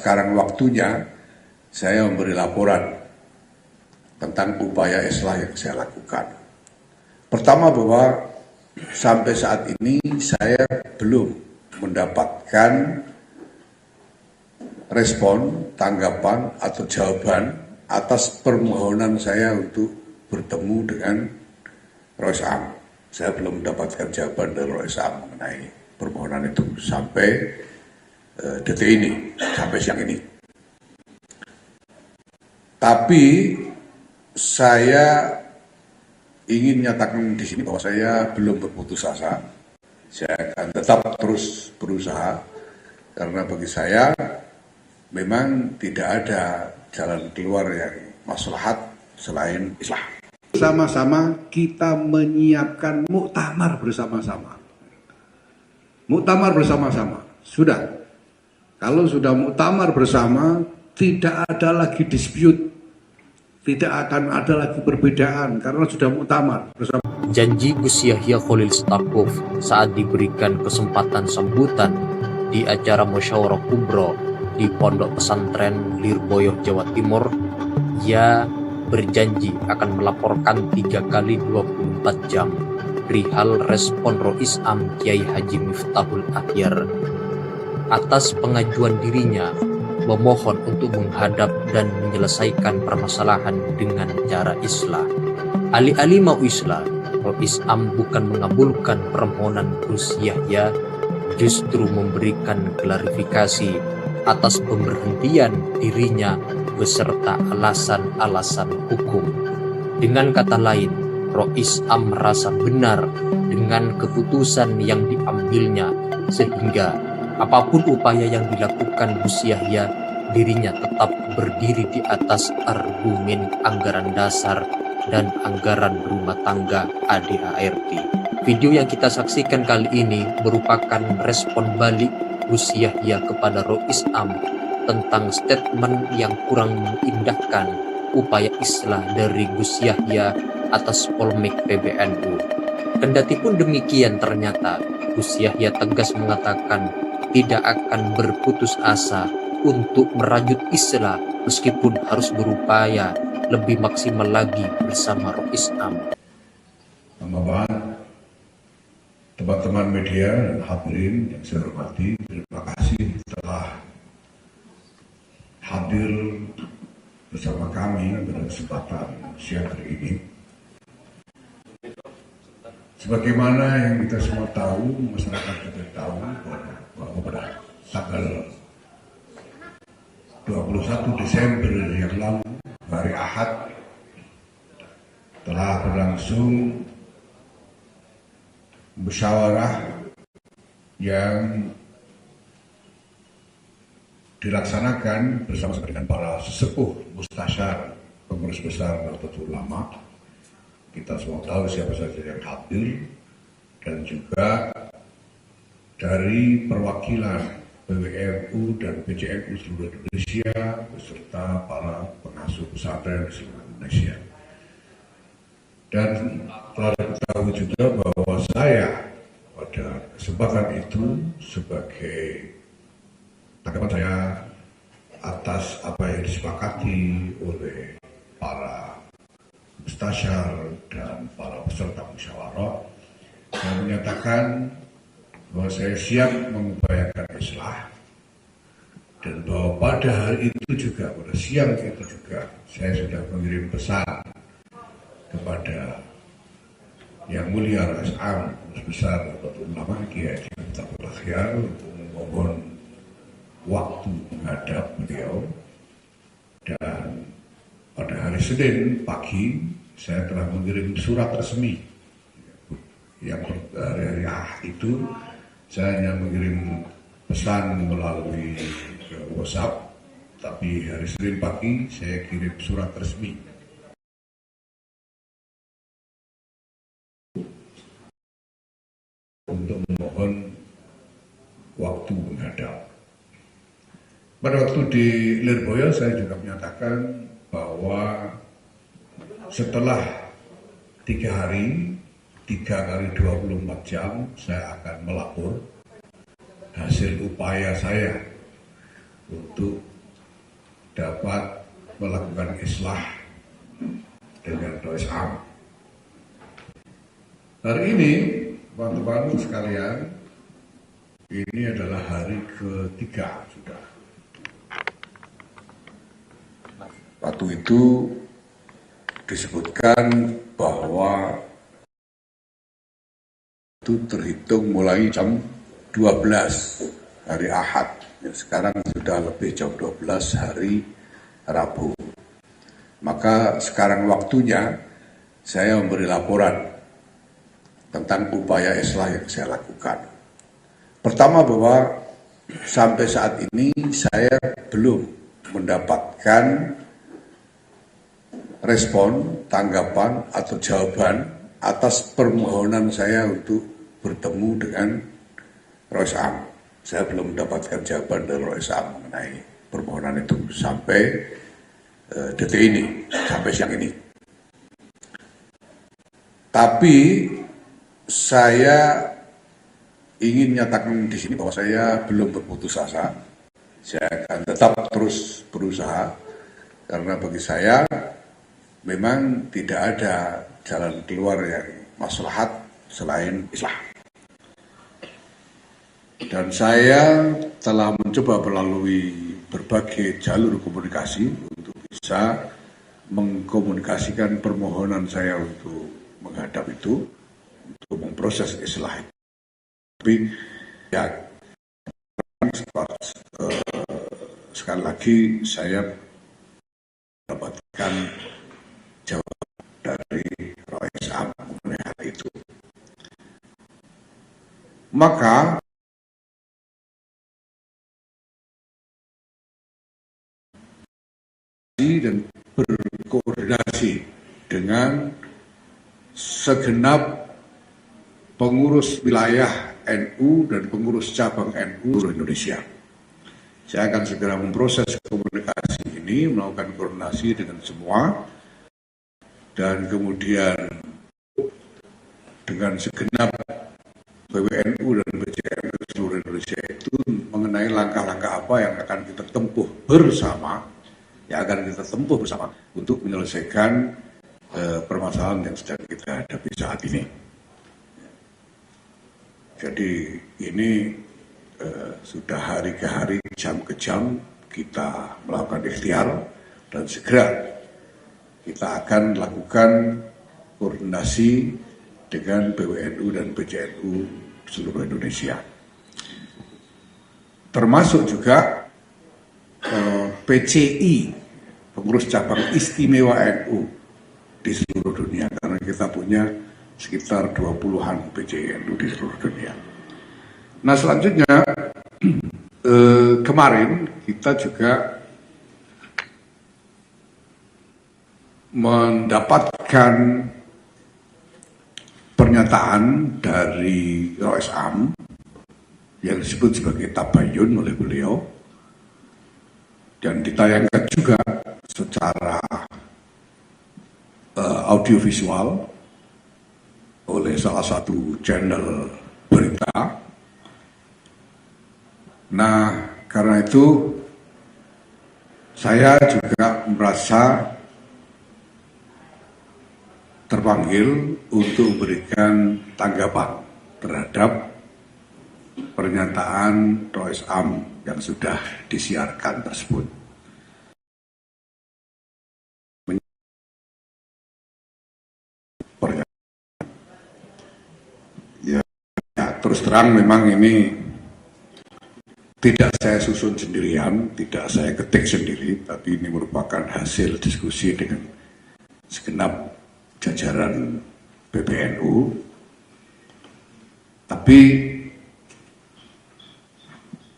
sekarang waktunya saya memberi laporan tentang upaya islah yang saya lakukan. Pertama, bahwa sampai saat ini saya belum mendapatkan respon, tanggapan, atau jawaban atas permohonan saya untuk bertemu dengan Rois Am. Saya belum mendapatkan jawaban dari Rois Am mengenai permohonan itu sampai detik ini, sampai siang ini. Tapi saya ingin menyatakan di sini bahwa saya belum berputus asa. Saya akan tetap terus berusaha karena bagi saya memang tidak ada jalan keluar yang maslahat selain islah. Sama-sama kita menyiapkan muktamar bersama-sama. Muktamar bersama-sama. Sudah. Kalau sudah muktamar bersama, tidak ada lagi dispute. Tidak akan ada lagi perbedaan karena sudah muktamar bersama. Janji Gus Yahya Khalil Stakuf saat diberikan kesempatan sambutan di acara Musyawarah Kubro di Pondok Pesantren Lirboyo, Jawa Timur, ia berjanji akan melaporkan 3 kali 24 jam perihal respon Rois Am Kiai Haji Miftahul Akhyar atas pengajuan dirinya memohon untuk menghadap dan menyelesaikan permasalahan dengan cara islah. Alih-alih mau islah, Rois Am bukan mengabulkan permohonan Gus Yahya, justru memberikan klarifikasi atas pemberhentian dirinya beserta alasan-alasan hukum. Dengan kata lain, Rois Am merasa benar dengan keputusan yang diambilnya, sehingga apapun upaya yang dilakukan Gus Yahya, dirinya tetap berdiri di atas argumen anggaran dasar dan anggaran rumah tangga ADART. Video yang kita saksikan kali ini merupakan respon balik Gus Yahya kepada Rois Am tentang statement yang kurang mengindahkan upaya islah dari Gus Yahya atas polemik PBNU. Kendati pun demikian, ternyata Gus Yahya tegas mengatakan tidak akan berputus asa untuk merajut islah meskipun harus berupaya lebih maksimal lagi bersama Rois Am. Teman-teman media dan hadirin yang saya hormati, terima kasih telah hadir bersama kami pada kesempatan siang hari ini. Sebagaimana yang kita semua tahu, masyarakat kita tahu bahwa pada tanggal 21 Desember yang lalu, hari Ahad, telah berlangsung musyawarah yang dilaksanakan bersama dengan para sesepuh mustasyar Pengurus Besar Nahdlatul Ulama. Kita semua tahu siapa saja yang hadir, dan juga dari perwakilan PWNU dan PCNU seluruh Indonesia beserta para pengasuh pesantren di seluruh Indonesia. Dan telah diketahui juga bahwa saya pada kesempatan itu sebagai tanggapan saya atas apa yang disepakati oleh para mustasyar dan para peserta musyawarah, saya menyatakan bahwa saya siap mengupayakan islah, dan bahwa pada hari itu juga, pada siang itu juga, saya sudah mengirim pesan kepada Yang Mulia Rois Am, Pengurus Besar Nahdlatul Ulama Kiai Haji Miftahul Akhyar, untuk memohon waktu menghadap beliau. Dan pada hari Senin pagi saya telah mengirim surat resmi. Yang hari itu saya hanya mengirim pesan melalui WhatsApp, tapi hari Senin pagi saya kirim surat resmi untuk memohon waktu menghadap. Pada waktu di Lirboyo saya juga menyatakan bahwa setelah 3 hari, 3 kali 24 jam, saya akan melapor hasil upaya saya untuk dapat melakukan islah dengan Rois Am. Hari ini, teman-teman sekalian, ini adalah hari ketiga sudah. Waktu itu disebutkan bahwa itu terhitung mulai jam 12 hari Ahad. Sekarang sudah lebih jam 12 hari Rabu. Maka sekarang waktunya saya memberi laporan tentang upaya islah yang saya lakukan. Pertama, bahwa sampai saat ini saya belum mendapatkan respon, tanggapan, atau jawaban atas permohonan saya untuk bertemu dengan Rois Am. Saya belum mendapatkan jawaban dari Rois Am mengenai permohonan itu sampai detik ini, sampai siang ini. Tapi saya ingin nyatakan di sini bahwa saya belum berputus asa. Saya akan tetap terus berusaha karena bagi saya memang tidak ada jalan keluar yang maslahat selain islah. Dan saya telah mencoba melalui berbagai jalur komunikasi untuk bisa mengkomunikasikan permohonan saya untuk menghadap itu, untuk memproses islah itu. Tapi ya, sekali lagi saya mendapatkan jawaban dari Rois Am mengenai hal itu. Maka dan berkoordinasi dengan segenap pengurus wilayah NU dan pengurus cabang NU seluruh Indonesia. Saya akan segera memproses komunikasi ini, melakukan koordinasi dengan semua, dan kemudian dengan segenap PWNU dan BCNU seluruh Indonesia itu mengenai langkah-langkah apa yang akan kita tempuh bersama, untuk menyelesaikan permasalahan yang sedang kita hadapi saat ini. Jadi ini sudah hari ke hari, jam ke jam kita melakukan ikhtiar, dan segera kita akan lakukan koordinasi dengan PWNU dan BCNU seluruh Indonesia. Termasuk juga PCI, pengurus cabang istimewa NU di seluruh dunia, karena kita punya sekitar 20-an PCI NU di seluruh dunia. Nah, selanjutnya kemarin kita juga mendapatkan pernyataan dari Rois Am yang disebut sebagai tabayun oleh beliau, dan ditayangkan juga secara audiovisual oleh salah satu channel berita. Nah, karena itu saya juga merasa terpanggil untuk memberikan tanggapan terhadap pernyataan Rois Am yang sudah disiarkan tersebut. Terus terang memang ini tidak saya susun sendirian, tidak saya ketik sendiri, tapi ini merupakan hasil diskusi dengan segenap jajaran PBNU. Tapi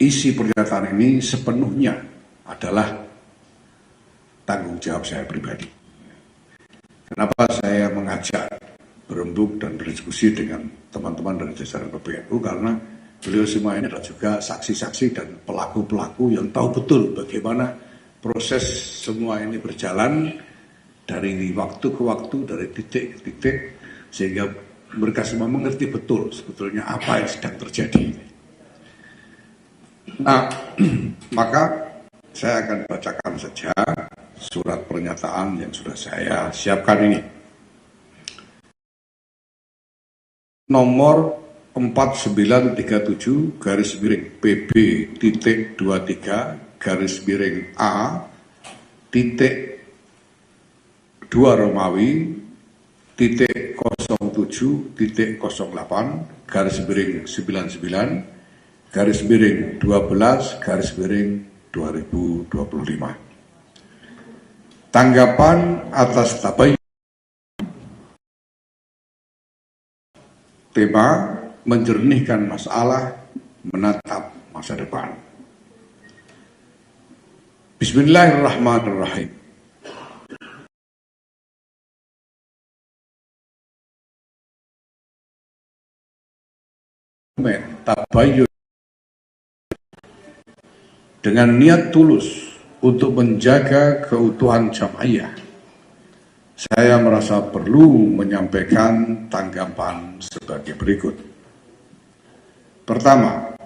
isi pernyataan ini sepenuhnya adalah tanggung jawab saya pribadi. Kenapa saya mengajak berembuk dan berdiskusi dengan teman-teman dari jajaran PBNU, karena beliau semua ini adalah juga saksi-saksi dan pelaku-pelaku yang tahu betul bagaimana proses semua ini berjalan dari waktu ke waktu, dari titik ke titik, sehingga mereka semua mengerti betul sebetulnya apa yang sedang terjadi. Nah, maka Saya akan bacakan saja surat pernyataan yang sudah saya siapkan ini. Nomor 4937 garis miring PB titik 23 garis miring A titik 2 Romawi titik 07 titik 08 garis miring 99 garis miring 12 garis miring 2025. Tanggapan atas tabayun. Tema menjernihkan masalah, menatap masa depan. Bismillahirrahmanirrahim. Tabayun dengan niat tulus untuk menjaga keutuhan jamaiyah, saya merasa perlu menyampaikan tanggapan sebagai berikut. Pertama,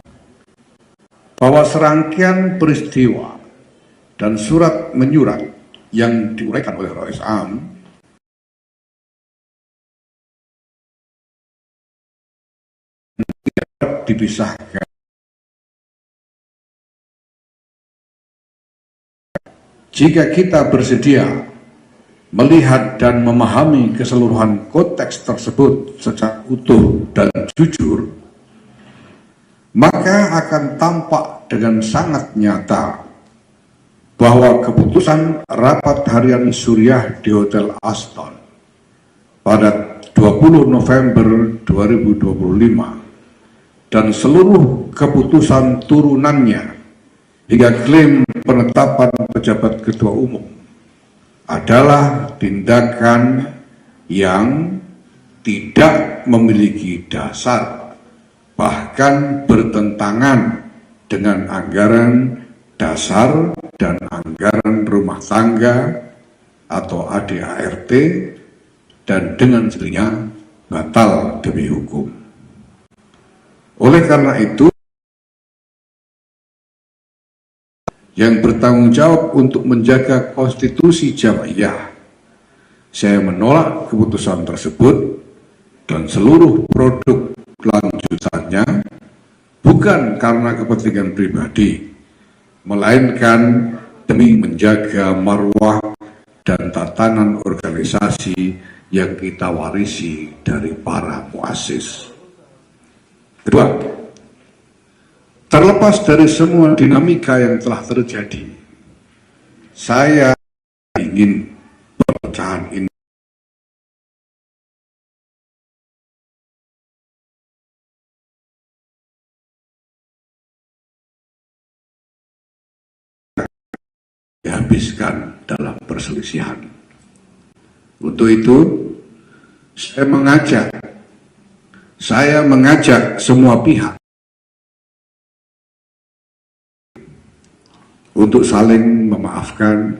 bahwa serangkaian peristiwa dan surat menyurat yang diuraikan oleh Rais Am tidak dipisahkan. Jika kita bersedia melihat dan memahami keseluruhan konteks tersebut secara utuh dan jujur, maka akan tampak dengan sangat nyata bahwa keputusan rapat harian Suriah di Hotel Aston pada 20 November 2025 dan seluruh keputusan turunannya hingga klaim penetapan pejabat ketua umum adalah tindakan yang tidak memiliki dasar, bahkan bertentangan dengan anggaran dasar dan anggaran rumah tangga atau ADART, dan dengan sendirinya batal demi hukum. Oleh karena itu, yang bertanggung jawab untuk menjaga konstitusi jamaiyah, saya menolak keputusan tersebut dan seluruh produk lanjutannya, bukan karena kepentingan pribadi, melainkan demi menjaga marwah dan tatanan organisasi yang kita warisi dari para muassis. Kedua, terlepas dari semua dinamika yang telah terjadi, saya ingin perpecahan ini dihabiskan dalam perselisihan. Untuk itu, saya mengajak semua pihak untuk saling memaafkan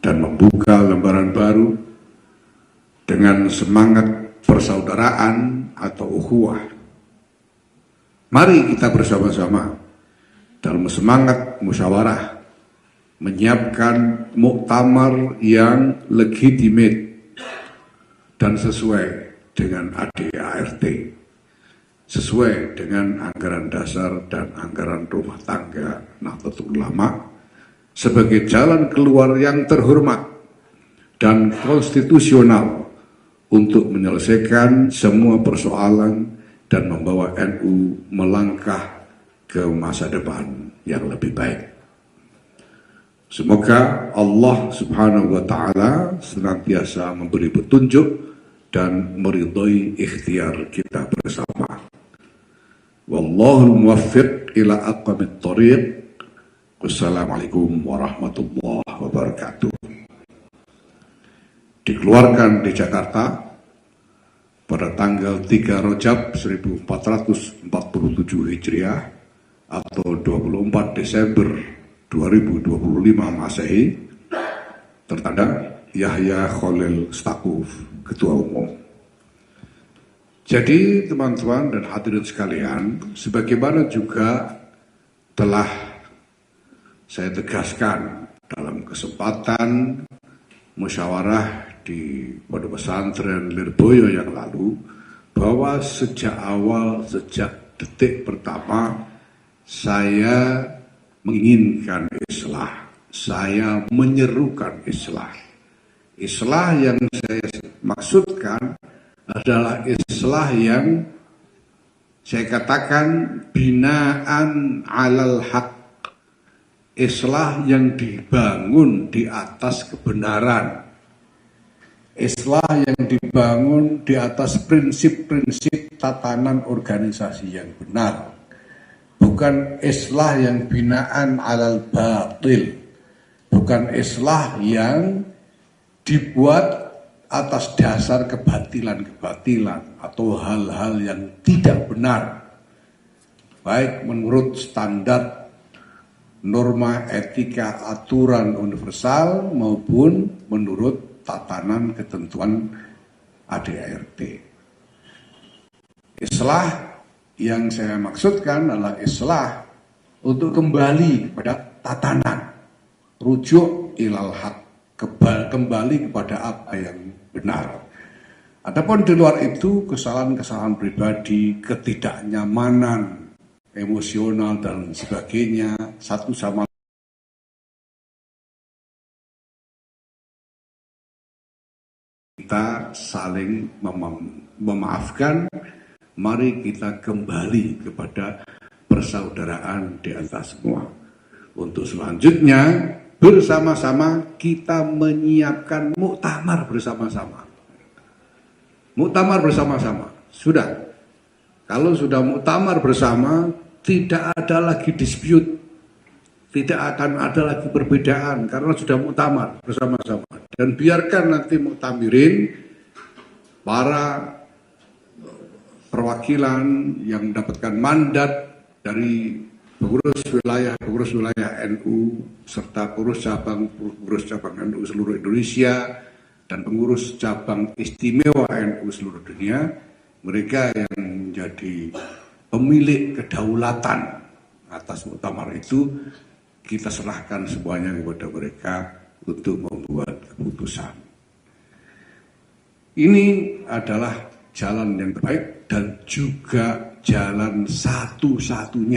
dan membuka lembaran baru dengan semangat persaudaraan atau ukhuwah. Mari kita bersama-sama dalam semangat musyawarah menyiapkan muktamar yang legitimate dan sesuai dengan ADART, sesuai dengan anggaran dasar dan anggaran rumah tangga Nahdlatul Ulama, sebagai jalan keluar yang terhormat dan konstitusional untuk menyelesaikan semua persoalan dan membawa NU melangkah ke masa depan yang lebih baik. Semoga Allah Subhanahu wa Ta'ala senantiasa memberi petunjuk dan meridhai ikhtiar kita bersama. Wallahul muwaffiq ila aqwamit thoriq. Wassalamualaikum warahmatullahi wabarakatuh. Dikeluarkan di Jakarta pada tanggal 3 Rajab 1447 Hijriah atau 24 Desember 2025 Masehi, tertanda Yahya Khalil Stakuf, Ketua Umum. Jadi teman-teman dan hadirin sekalian, sebagaimana juga telah saya tegaskan dalam kesempatan musyawarah di Pondok Pesantren Lirboyo yang lalu, bahwa sejak awal, sejak detik pertama, saya menginginkan islah, saya menyerukan islah. Islah yang saya maksudkan adalah islah yang saya katakan binaan alal haq, islah yang dibangun di atas kebenaran, islah yang dibangun di atas prinsip-prinsip tatanan organisasi yang benar, bukan islah yang binaan alal batil, bukan islah yang dibuat atas dasar kebatilan-kebatilan atau hal-hal yang tidak benar, baik menurut standar norma etika aturan universal maupun menurut tatanan ketentuan ADART. Islah yang saya maksudkan adalah islah untuk kembali kepada tatanan, rujuk ilal haq, kembali kepada apa yang benar. Adapun di luar itu kesalahan-kesalahan pribadi, ketidaknyamanan emosional dan sebagainya, satu sama kita saling memaafkan. Mari kita kembali kepada persaudaraan di antara semua. Untuk selanjutnya bersama-sama kita menyiapkan muktamar bersama-sama. Muktamar bersama-sama. Sudah. Kalau sudah muktamar bersama, tidak ada lagi dispute, tidak akan ada lagi perbedaan karena sudah muktamar bersama-sama. Dan biarkan nanti muktamirin, para perwakilan yang mendapatkan mandat dari pengurus wilayah NU serta pengurus cabang NU seluruh Indonesia dan pengurus cabang istimewa NU seluruh dunia, mereka yang menjadi pemilik kedaulatan atas muktamar itu, kita serahkan semuanya kepada mereka untuk membuat keputusan. Ini adalah jalan yang terbaik dan juga jalan satu-satunya